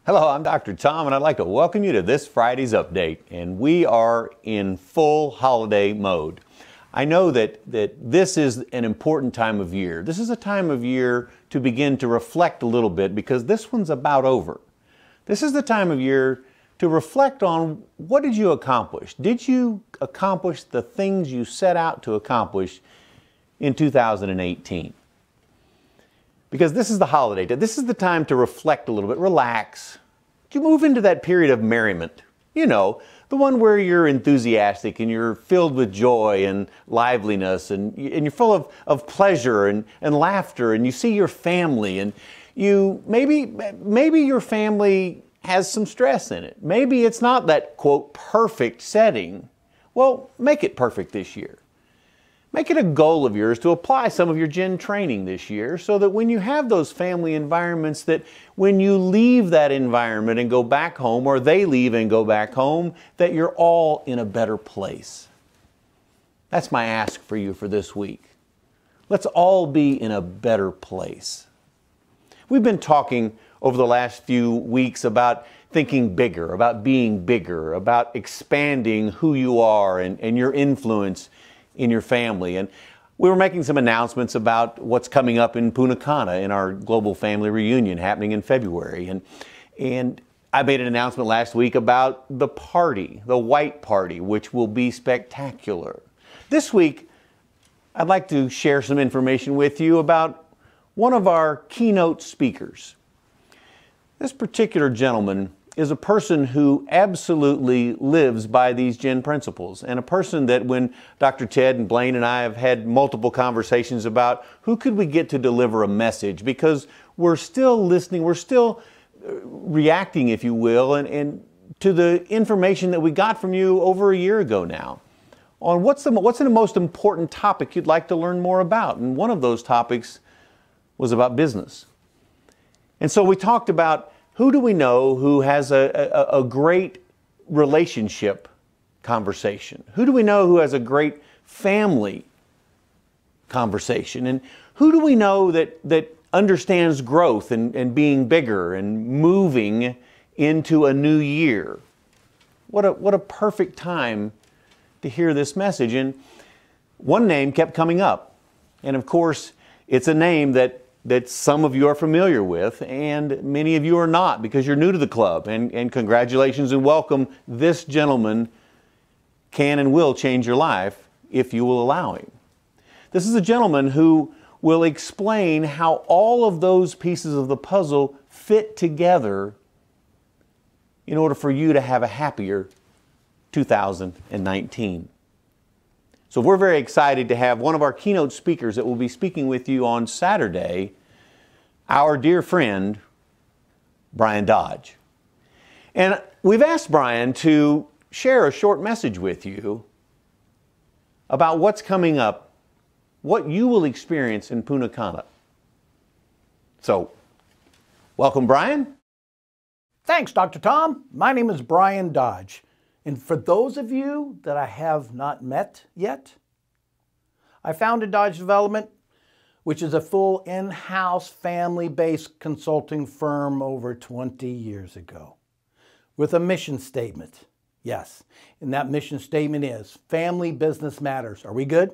Hello, I'm Dr. Tom, and I'd like to welcome you to this Friday's update. And we are in full holiday mode. I know that this is an important time of year. This is a time of year to begin to reflect a little bit because this one's about over. This is the time of year to reflect on what did you accomplish? Did you accomplish the things you set out to accomplish in 2018? Because this is the holiday. This is the time to reflect a little bit, relax. You move into that period of merriment. You know, the one where you're enthusiastic and you're filled with joy and liveliness and you're full of pleasure and laughter, and you see your family, and you maybe your family has some stress in it. Maybe it's not that, quote, perfect setting. Well, make it perfect this year. Make it a goal of yours to apply some of your Gen training this year so that when you have those family environments, that when you leave that environment and go back home, or they leave and go back home, that you're all in a better place. That's my ask for you for this week. Let's all be in a better place. We've been talking over the last few weeks about thinking bigger, about being bigger, about expanding who you are and your influence in your family. And we were making some announcements about what's coming up in Punta Cana in our global family reunion happening in February. And I made an announcement last week about the party, the White Party, which will be spectacular. This week, I'd like to share some information with you about one of our keynote speakers. This particular gentleman is a person who absolutely lives by these Gen principles, and a person that when Dr. Ted and Blaine and I have had multiple conversations about who could we get to deliver a message, because we're still listening, we're still reacting, if you will, and to the information that we got from you over a year ago now on what's the most important topic you'd like to learn more about. And one of those topics was about business. And so we talked about who do we know who has a great relationship conversation? Who do we know who has a great family conversation? And who do we know that understands growth and being bigger and moving into a new year? What a perfect time to hear this message. And one name kept coming up. And of course, it's a name that some of you are familiar with, and many of you are not because you're new to the club. And congratulations and welcome. This gentleman can and will change your life if you will allow him. This is a gentleman who will explain how all of those pieces of the puzzle fit together in order for you to have a happier 2019. So we're very excited to have one of our keynote speakers that will be speaking with you on Saturday, our dear friend, Brian Dodge. And we've asked Brian to share a short message with you about what's coming up, what you will experience in Punta Cana. So, welcome, Brian. Thanks, Dr. Tom. My name is Brian Dodge. And for those of you that I have not met yet, I founded Dodge Development, which is a full in-house family-based consulting firm over 20 years ago, with a mission statement. Yes, and that mission statement is family business matters. Are we good?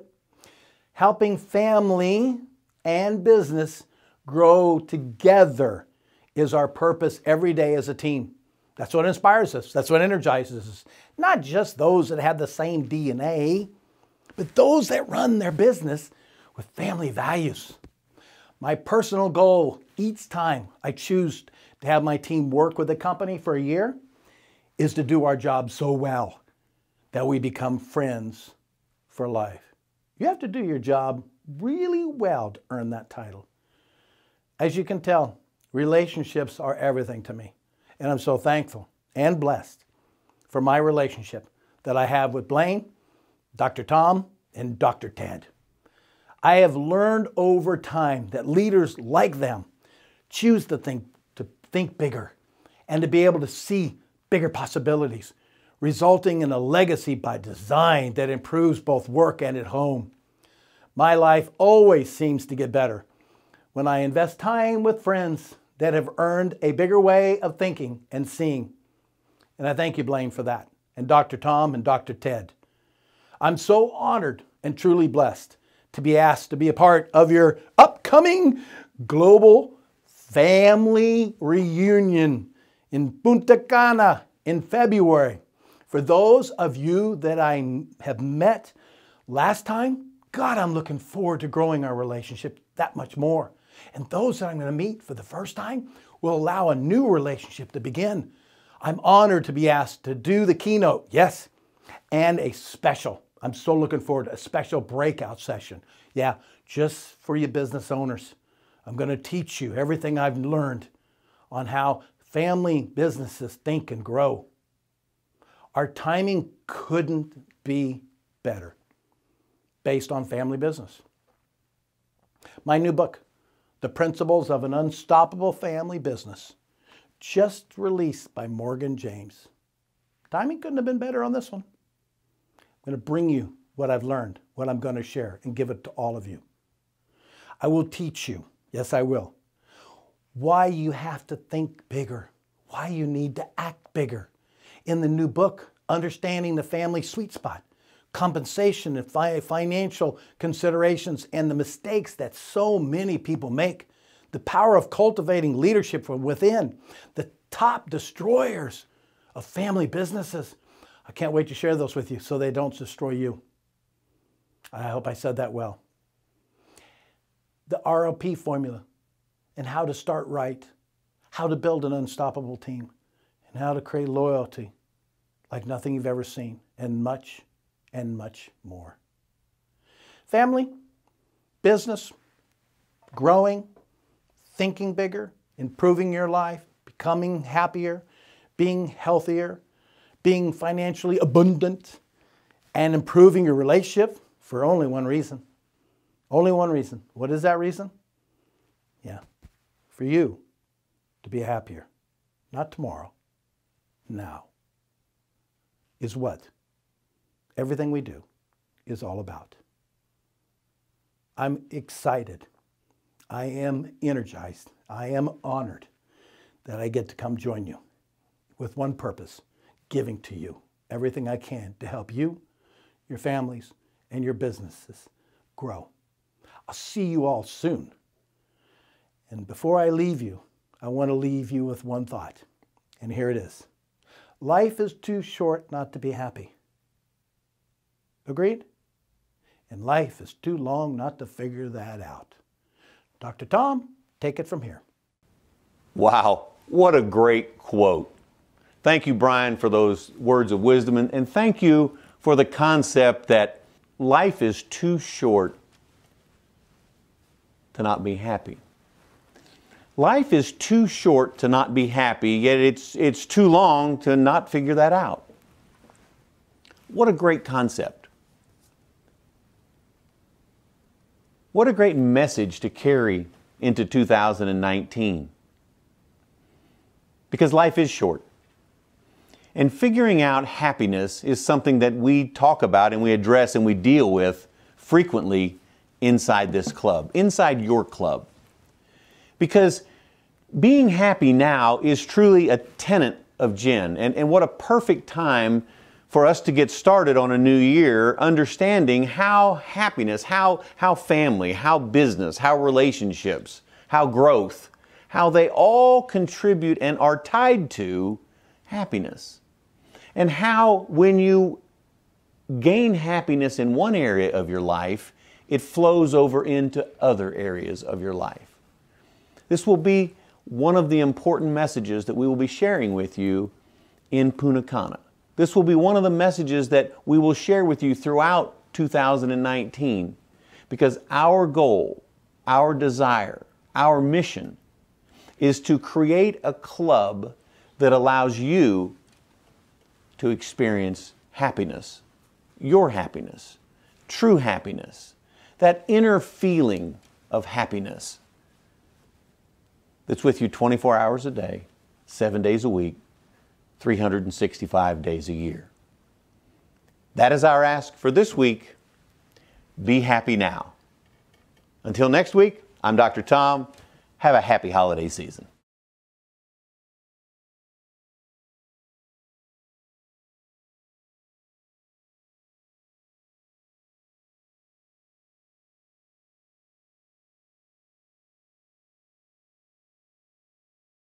Helping family and business grow together is our purpose every day as a team. That's what inspires us. That's what energizes us. Not just those that have the same DNA, but those that run their business with family values. My personal goal each time I choose to have my team work with a company for a year is to do our job so well that we become friends for life. You have to do your job really well to earn that title. As you can tell, relationships are everything to me. And I'm so thankful and blessed for my relationship that I have with Blaine, Dr. Tom, and Dr. Ted. I have learned over time that leaders like them choose to think bigger and to be able to see bigger possibilities, resulting in a legacy by design that improves both work and at home. My life always seems to get better when I invest time with friends that have earned a bigger way of thinking and seeing. And I thank you, Blaine, for that, and Dr. Tom and Dr. Ted. I'm so honored and truly blessed to be asked to be a part of your upcoming global family reunion in Punta Cana in February. For those of you that I have met last time, God, I'm looking forward to growing our relationship that much more. And those that I'm going to meet for the first time will allow a new relationship to begin. I'm honored to be asked to do the keynote, yes, and a special. I'm so looking forward to a special breakout session. Yeah, just for you business owners. I'm going to teach you everything I've learned on how family businesses think and grow. Our timing couldn't be better based on family business. My new book, The Principles of an Unstoppable Family Business, just released by Morgan James. Timing couldn't have been better on this one. I'm going to bring you what I've learned, what I'm going to share, and give it to all of you. I will teach you, yes I will, why you have to think bigger, why you need to act bigger. In the new book, Understanding the Family Sweet Spot, compensation and financial considerations and the mistakes that so many people make, the power of cultivating leadership from within, the top destroyers of family businesses. I can't wait to share those with you so they don't destroy you. I hope I said that well. The ROP formula and how to start right, how to build an unstoppable team, and how to create loyalty like nothing you've ever seen, and much more. Family, business, growing, thinking bigger, improving your life, becoming happier, being healthier, being financially abundant, and improving your relationship for only one reason. Only one reason. What is that reason? Yeah, for you to be happier. Not tomorrow, now. Is what everything we do is all about. I'm excited. I am energized. I am honored that I get to come join you with one purpose, giving to you everything I can to help you, your families, and your businesses grow. I'll see you all soon. And before I leave you, I want to leave you with one thought. And here it is. Life is too short not to be happy. Agreed? And life is too long not to figure that out. Dr. Tom, take it from here. Wow, what a great quote. Thank you, Brian, for those words of wisdom, and thank you for the concept that life is too short to not be happy. Life is too short to not be happy, yet it's too long to not figure that out. What a great concept. What a great message to carry into 2019. Because life is short. And figuring out happiness is something that we talk about and we address and we deal with frequently inside this club, inside your club. Because being happy now is truly a tenet of Jen. And what a perfect time for us to get started on a new year, understanding how happiness, how family, how business, how relationships, how growth, how they all contribute and are tied to happiness. And how when you gain happiness in one area of your life, it flows over into other areas of your life. This will be one of the important messages that we will be sharing with you in Punta Cana. This will be one of the messages that we will share with you throughout 2019, because our goal, our desire, our mission is to create a club that allows you to experience happiness, your happiness, true happiness, that inner feeling of happiness that's with you 24 hours a day, 7 days a week, 365 days a year. That is our ask for this week. Be happy now. Until next week, I'm Dr. Tom. Have a happy holiday season.